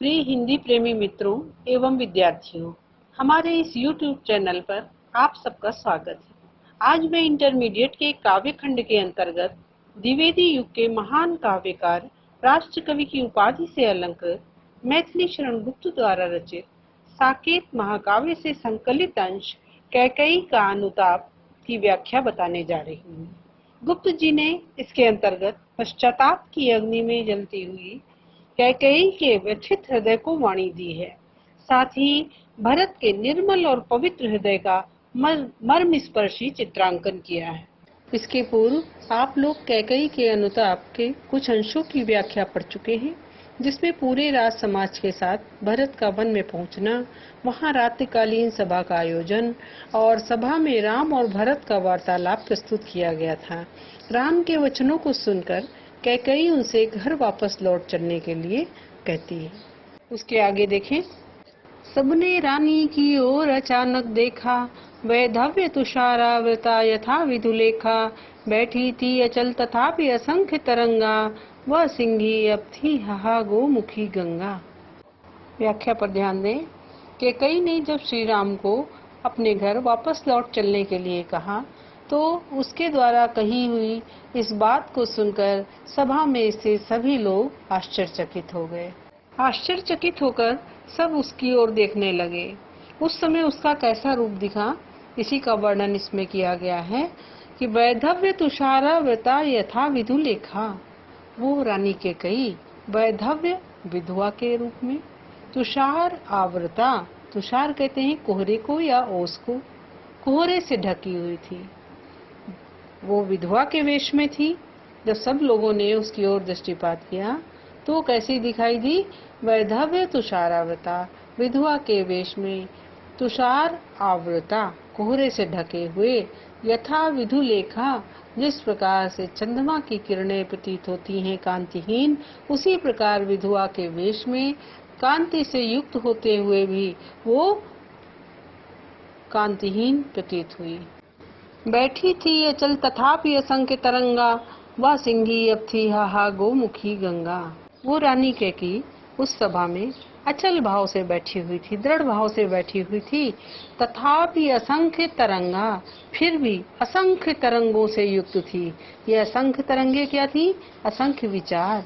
प्रिय हिंदी प्रेमी मित्रों एवं विद्यार्थियों, हमारे इस YouTube चैनल पर आप सबका स्वागत है। आज मैं इंटरमीडिएट के काव्य खंड के अंतर्गत द्विवेदी युग के महान काव्यकार राष्ट्र कवि की उपाधि से अलंकृत मैथिली शरण गुप्त द्वारा रचित साकेत महाकाव्य से संकलित अंश कैकेयी का अनुताप की व्याख्या बताने जा रही हूँ। गुप्त जी ने इसके अंतर्गत पश्चाताप की अग्नि में जलती हुई कैकेयी के व्यथित हृदय को वाणी दी है। साथ ही भरत के निर्मल और पवित्र हृदय का मर्म स्पर्शी चित्रांकन किया है। इसके पूर्व आप लोग कैकेयी के अनुताप के कुछ अंशों की व्याख्या पढ़ चुके हैं, जिसमें पूरे राज समाज के साथ भरत का वन में पहुंचना, वहां रात्रिकालीन सभा का आयोजन और सभा में राम और भरत का वार्तालाप प्रस्तुत किया गया था। राम के वचनों को सुनकर कैकेयी उनसे घर वापस लौट चलने के लिए कहती है। उसके आगे देखें। सबने रानी की ओर अचानक देखा, वैधव्य तुषारावृता यथा विधुलेखा, बैठी थी अचल तथापि असंख्य तरंगा, वह सिंही अब थी हाहा गोमुखी गंगा। व्याख्या पर ध्यान दें। कैकेयी ने जब श्री राम को अपने घर वापस लौट चलने के लिए कहा तो उसके द्वारा कही हुई इस बात को सुनकर सभा में से सभी लोग आश्चर्यचकित हो गए। आश्चर्यचकित होकर सब उसकी ओर देखने लगे। उस समय उसका कैसा रूप दिखा, इसी का वर्णन इसमें किया गया है कि वैधव्य तुषारावृता यथा विधुलेखा। वो रानी कैकेयी वैधव्य विधवा के रूप में, तुषार आवृता, तुषार कहते हैं कोहरे को या ओस को, कोहरे से ढकी हुई थी। वो विधवा के वेश में थी। जब सब लोगों ने उसकी ओर दृष्टिपात किया तो कैसी दिखाई दी? वैधव्य तुषारावृता, विधवा के वेश में, तुषार आवृता, कोहरे से ढके हुए, यथा विधुलेखा, जिस प्रकार से चंद्रमा की किरणें प्रतीत होती हैं कांतिहीन, उसी प्रकार विधवा के वेश में कांति से युक्त होते हुए भी वो कांतिहीन प्रतीत हुई। बैठी थी अचल तथापि असंख्य तरंगा, वह सिंही अब थी हाहा गोमुखी गंगा। वो रानी कैकेयी उस सभा में अचल भाव से बैठी हुई थी, दृढ़ भाव से बैठी हुई थी। तथापि असंख्य तरंगा, फिर भी असंख्य तरंगों से युक्त थी। ये असंख्य तरंगे क्या थी? असंख्य विचार,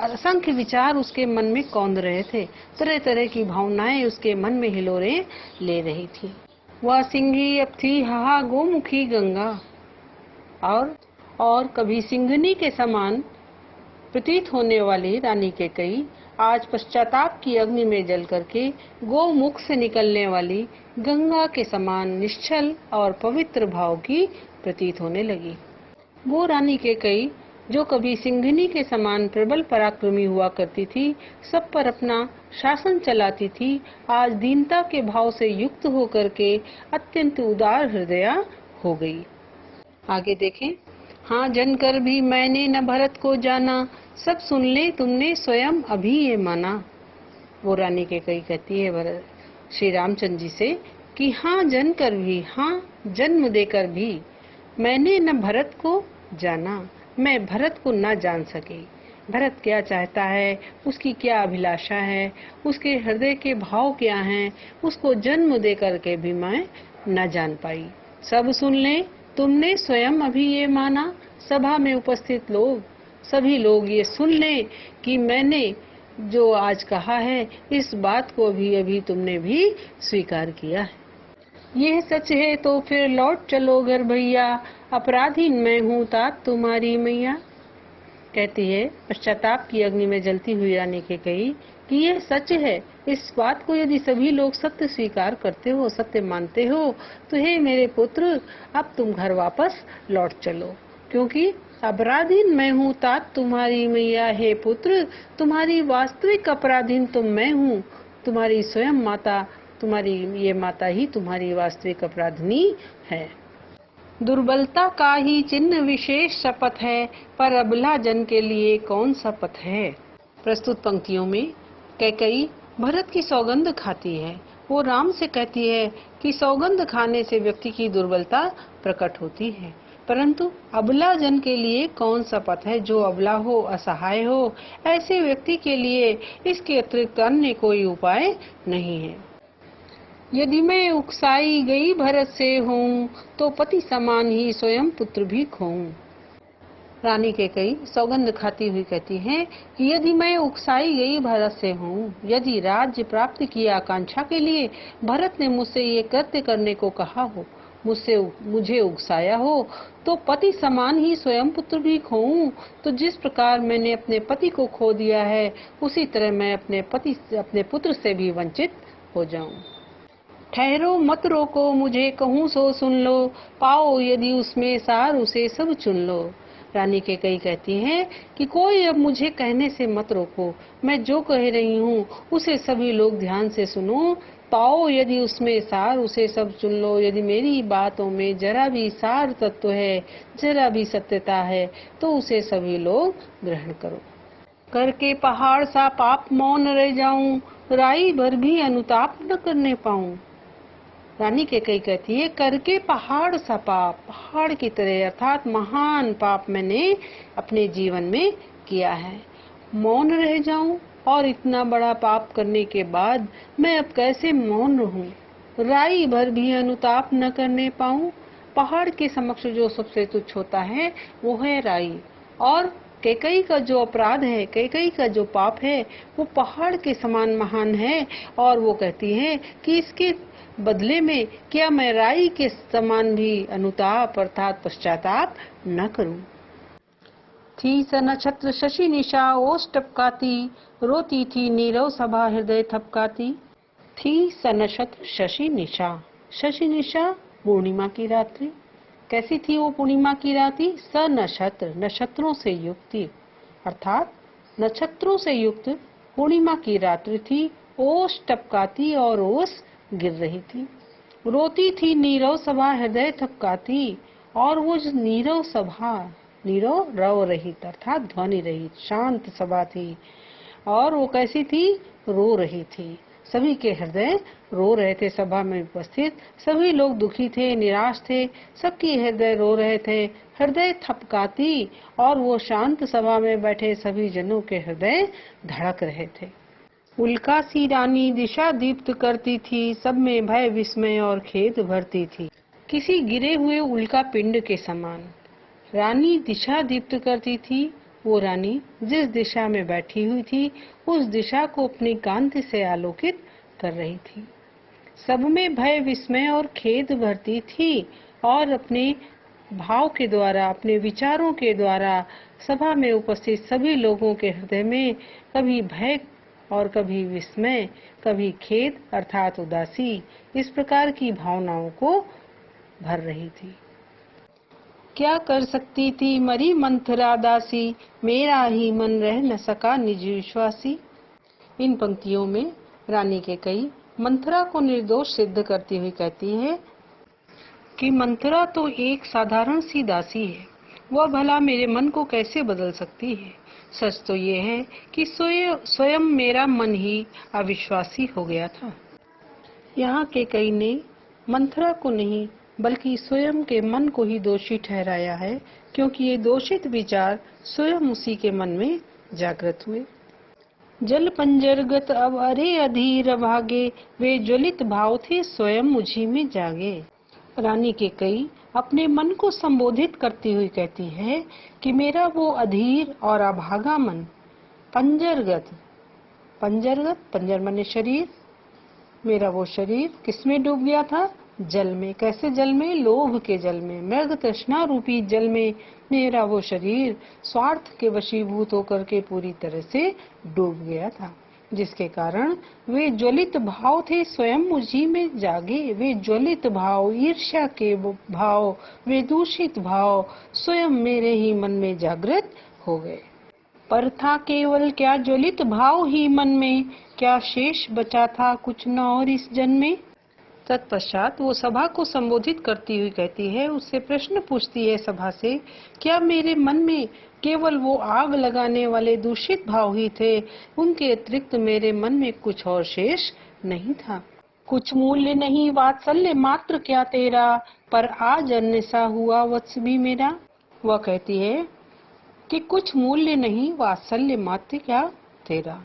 असंख्य विचार उसके मन में कौंध रहे थे। तरह तरह की भावनाएं उसके मन में हिलोरें ले रही थी। वह सिंही अब थी हाहा गोमुखी गंगा। और कभी सिंघनी के समान प्रतीत होने वाली रानी कैकेयी आज पश्चाताप की अग्नि में जल करके गोमुख से निकलने वाली गंगा के समान निश्चल और पवित्र भाव की प्रतीत होने लगी। वो रानी कैकेयी जो कभी सिंघनी के समान प्रबल पराक्रमी हुआ करती थी, सब पर अपना शासन चलाती थी, आज दीनता के भाव से युक्त होकर के अत्यंत उदार हृदया हो गई। आगे देखें। हाँ जनकर भी मैंने न भरत को जाना, सब सुन ले तुमने स्वयं अभी ये माना। वो रानी कैकेयी कहती है भरत श्री रामचंद्र जी से कि हाँ जनकर भी, हाँ जन्म देकर भी, मैंने न भरत को जाना, मैं भरत को न जान सकी। भरत क्या चाहता है, उसकी क्या अभिलाषा है, उसके हृदय के भाव क्या हैं, उसको जन्म दे करके भी मैं न जान पाई। सब सुन ले तुमने स्वयं अभी ये माना। सभा में उपस्थित लोग, सभी लोग ये सुन ले कि मैंने जो आज कहा है, इस बात को अभी तुमने भी स्वीकार किया है। यह सच है तो फिर लौट चलो घर भैया, अपराधी मैं हूँ तात तुम्हारी मैया। कहती है पश्चाताप की अग्नि में जलती हुई रानी कैकेयी कि यह सच है। इस बात को यदि सभी लोग सत्य स्वीकार करते हो, सत्य मानते हो, तो हे मेरे पुत्र, अब तुम घर वापस लौट चलो, क्योंकि अपराधीन मैं हूँ तात तुम्हारी मैया। हे पुत्र, तुम्हारी वास्तविक अपराधीन तो मैं हूँ, तुम्हारी स्वयं माता, तुम्हारी ये माता ही तुम्हारी वास्तविक अपराधिनी है। दुर्बलता का ही चिन्ह विशेष शपथ है, पर अबला जन के लिए कौन सा पथ है। प्रस्तुत पंक्तियों में कैकेयी भरत की सौगंध खाती है। वो राम से कहती है कि सौगंध खाने से व्यक्ति की दुर्बलता प्रकट होती है। परंतु अबला जन के लिए कौन सा पथ है? जो अबला हो, असहाय हो, ऐसे व्यक्ति के लिए इसके अतिरिक्त अन्य कोई उपाय नहीं है। यदि मैं उकसाई गई भरत से हूँ, तो पति समान ही स्वयं पुत्र भी खोऊं। रानी कैकेयी सौगंध खाती हुई कहती है कि यदि मैं उकसाई गई भरत से हूँ, यदि राज्य प्राप्त की आकांक्षा के लिए भरत ने मुझसे ये कृत्य करने को कहा हो, मुझे उकसाया हो, तो पति समान ही स्वयं पुत्र भी खोऊं। तो जिस प्रकार मैंने अपने पति को खो दिया है, उसी तरह मैं अपने पुत्र से भी वंचित हो जाऊं। ठहरो मत रोको, मुझे कहूँ सो सुन लो, पाओ यदि उसमें सार उसे सब चुन लो। रानी कैकेयी कहती है कि कोई अब मुझे कहने से मत रोको, मैं जो कह रही हूँ उसे सभी लोग ध्यान से सुनो। पाओ यदि उसमें सार उसे सब चुन लो। यदि मेरी बातों में जरा भी सार तत्व है, जरा भी सत्यता है, तो उसे सभी लोग ग्रहण करो। करके पहाड़ सा पाप मौन रह जाऊं, राई भर भी अनुताप न करने पाऊं। रानी कैकेयी कहती है, करके पहाड़ सा पाप, पहाड़ की तरह अर्थात महान पाप मैंने अपने जीवन में किया है, मौन रह जाऊं, और इतना बड़ा पाप करने के बाद मैं अब कैसे मौन रहूं? राई भर भी अनुताप न करने पाऊं। पहाड़ के समक्ष जो सबसे तुच्छ होता है वो है राई, और कैकेयी का जो अपराध है, कैकेयी का जो पाप है, वो पहाड़ के समान महान है। और वो कहती है कि इसके बदले में क्या मैं राई के समान भी अनुताप अर्थात पश्चाताप न करूं? थी स नक्षत्र शशि निशा ओस टपकाती, रोती थी नीरव सभा हृदय थपकाती। थी स नक्षत्र शशि निशा, शशि निशा पूर्णिमा की रात्रि। कैसी थी वो पूर्णिमा की रात्रि? स नक्षत्र, नक्षत्रों से युक्त, अर्थात नक्षत्रों से युक्त पूर्णिमा की रात्रि थी। ओस टपकाती, और ओस गिर रही थी। रोती थी नीरव सभा हृदय थपकाती, और वो नीरव सभा, नीरव रव रहित अर्थात ध्वनि रहित शांत सभा थी। और वो कैसी थी? रो रही थी। सभी के हृदय रो रहे थे। सभा में उपस्थित सभी लोग दुखी थे, निराश थे, सबके हृदय रो रहे थे। हृदय थपकाती, और वो शांत सभा में बैठे सभी जनों के हृदय धड़क रहे थे। उल्का सी रानी दिशा दीप्त करती थी, सब में भय विस्मय और खेद भरती थी। किसी गिरे हुए उल्का पिंड के समान रानी दिशा दीप्त करती थी। वो रानी जिस दिशा में बैठी हुई थी, उस दिशा को अपनी कांति से आलोकित कर रही थी। सब में भय विस्मय और खेद भरती थी, और अपने भाव के द्वारा, अपने विचारों के द्वारा सभा में उपस्थित सभी लोगों के हृदय में कभी भय और कभी विस्मय, कभी खेद अर्थात उदासी, इस प्रकार की भावनाओं को भर रही थी। क्या कर सकती थी मरी मंथरा दासी, मेरा ही मन रह न सका निज विश्वासी। इन पंक्तियों में रानी कैकेयी मंथरा को निर्दोष सिद्ध करती हुई कहती है कि मंथरा तो एक साधारण सी दासी है, वह भला मेरे मन को कैसे बदल सकती है। सच तो ये है कि स्वयं मेरा मन ही अविश्वासी हो गया था। यहाँ कैकेयी ने मंथरा को नहीं बल्कि स्वयं के मन को ही दोषी ठहराया है, क्योंकि ये दोषित विचार स्वयं उसी के मन में जागृत हुए। जल पंजरगत अब अरे अधीर भागे, वे ज्वलित भाव थे स्वयं मुझी में जागे। रानी कैकेयी अपने मन को संबोधित करती हुई कहती है कि मेरा वो अधीर और अभागा मन, पंजरगत, पंजर माने शरीर, मेरा वो शरीर किसमें डूब गया था? जल में। कैसे जल में? लोभ के जल में, मृग तृष्णा रूपी जल में मेरा वो शरीर स्वार्थ के वशीभूत होकर के पूरी तरह से डूब गया था, जिसके कारण वे ज्वलित भाव थे स्वयं मुझी में जागे। वे ज्वलित भाव, ईर्ष्या के भाव, वे दूषित भाव स्वयं मेरे ही मन में जागृत हो गए। पर था केवल क्या ज्वलित भाव ही मन में, क्या शेष बचा था कुछ न और इस जन्म में। तत्पश्चात वो सभा को संबोधित करती हुई कहती है, उससे प्रश्न पूछती है सभा से, क्या मेरे मन में केवल वो आग लगाने वाले दूषित भाव ही थे, उनके अतिरिक्त मेरे मन में कुछ और शेष नहीं था। कुछ मूल्य नहीं वात्सल्य मात्र क्या तेरा, पर आज अन्य सा हुआ वत्स भी मेरा। वह कहती है कि कुछ मूल्य नहीं वात्सल्य मात्र क्या तेरा।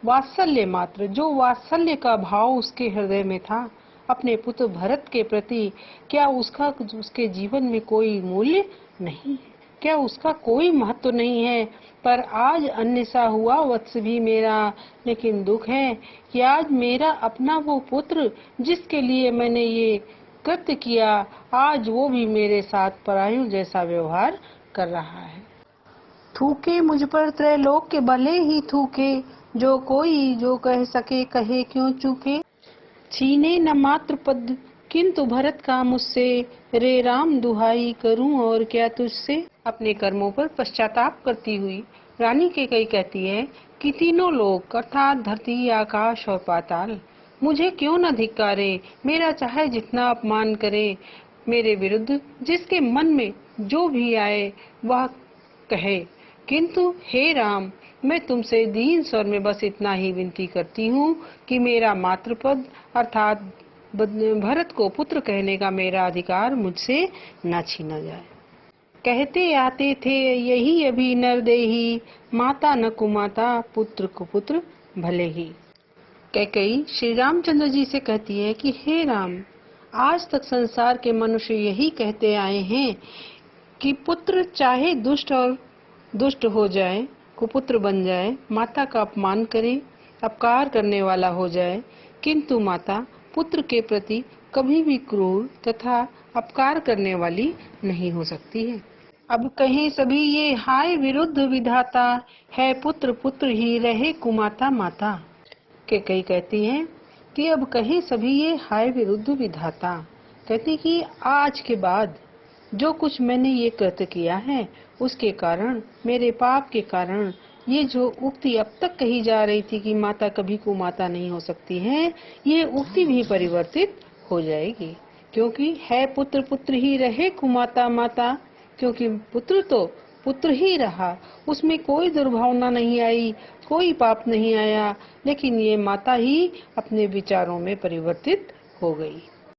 वात्सल्य मात्र, जो वात्सल्य का भाव उसके हृदय में था अपने पुत्र भरत के प्रति, क्या उसका उसके जीवन में कोई मूल्य नहीं है, क्या उसका कोई महत्व नहीं है। पर आज अन्य सा हुआ वत्स भी मेरा, लेकिन दुख है कि आज मेरा अपना वो पुत्र जिसके लिए मैंने ये कृत्य किया, आज वो भी मेरे साथ परायु जैसा व्यवहार कर रहा है। थूके मुझ पर त्रैलोक के भले ही थूके, जो कोई जो कह सके कहे क्यों चूके। छीने न मात्र पद किंतु भरत का मुझसे, रे राम दुहाई करूं और क्या तुझसे। अपने कर्मों पर पश्चाताप करती हुई रानी कैकेयी कहती है कि तीनों लोग अर्थात धरती, आकाश और पाताल मुझे क्यों न धिक्कारे, मेरा चाहे जितना अपमान करे, मेरे विरुद्ध जिसके मन में जो भी आए वह कहे, किंतु हे राम, मैं तुमसे दीन स्वर में बस इतना ही विनती करती हूँ कि मेरा मातृपद अर्थात भरत को पुत्र कहने का मेरा अधिकार मुझसे न छीना जाए। कहते आते थे यही अभी नरदेही, माता न कुमाता पुत्र को पुत्र भले ही। कैकेयी श्री रामचंद्र जी से कहती है कि हे राम, आज तक संसार के मनुष्य यही कहते आए हैं कि पुत्र चाहे दुष्ट हो जाए, कुपुत्र बन जाए, माता का अपमान करे, अपकार करने वाला हो जाए, किंतु माता पुत्र के प्रति कभी भी क्रूर तथा अपकार करने वाली नहीं हो सकती है। अब कहें सभी ये हाय विरुद्ध विधाता, है पुत्र पुत्र ही रहे कुमाता माता। कैकेयी कहती है कि अब कहें सभी ये हाय विरुद्ध विधाता, कहती कि आज के बाद जो कुछ मैंने ये कृत्य किया है उसके कारण, मेरे पाप के कारण, ये जो उक्ति अब तक कही जा रही थी कि माता कभी कुमाता नहीं हो सकती है, ये उक्ति भी परिवर्तित हो जाएगी, क्योंकि है पुत्र पुत्र ही रहे कुमाता माता, क्योंकि पुत्र तो पुत्र ही रहा, उसमें कोई दुर्भावना नहीं आई, कोई पाप नहीं आया, लेकिन ये माता ही अपने विचारों में परिवर्तित हो गई।